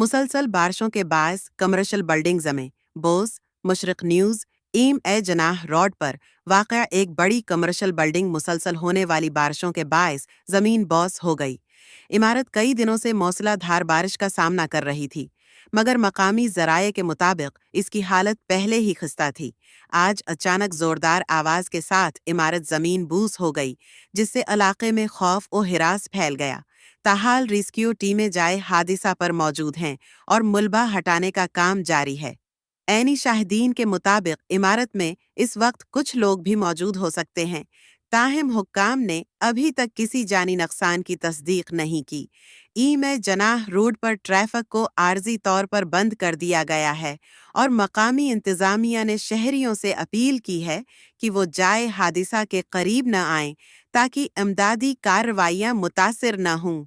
مسلسل بارشوں کے باعث کمرشل بلڈنگز میں بوس مشرق نیوز ایم اے جناح روڈ پر واقع ایک بڑی کمرشل بلڈنگ مسلسل ہونے والی بارشوں کے باعث زمین بوس ہو گئی۔ عمارت کئی دنوں سے موسلا دھار بارش کا سامنا کر رہی تھی، مگر مقامی ذرائع کے مطابق اس کی حالت پہلے ہی خستہ تھی۔ آج اچانک زوردار آواز کے ساتھ عمارت زمین بوس ہو گئی، جس سے علاقے میں خوف و ہراس پھیل گیا۔ تاحال ریسکیو ٹیمیں جائے حادثہ پر موجود ہیں اور ملبہ ہٹانے کا کام جاری ہے۔ عینی شاہدین کے مطابق عمارت میں اس وقت کچھ لوگ بھی موجود ہو سکتے ہیں، تاہم حکام نے ابھی تک کسی جانی نقصان کی تصدیق نہیں کی۔ ای میں جناح روڈ پر ٹریفک کو عارضی طور پر بند کر دیا گیا ہے اور مقامی انتظامیہ نے شہریوں سے اپیل کی ہے کہ وہ جائے حادثہ کے قریب نہ آئیں تاکہ امدادی کارروائیاں متاثر نہ ہوں۔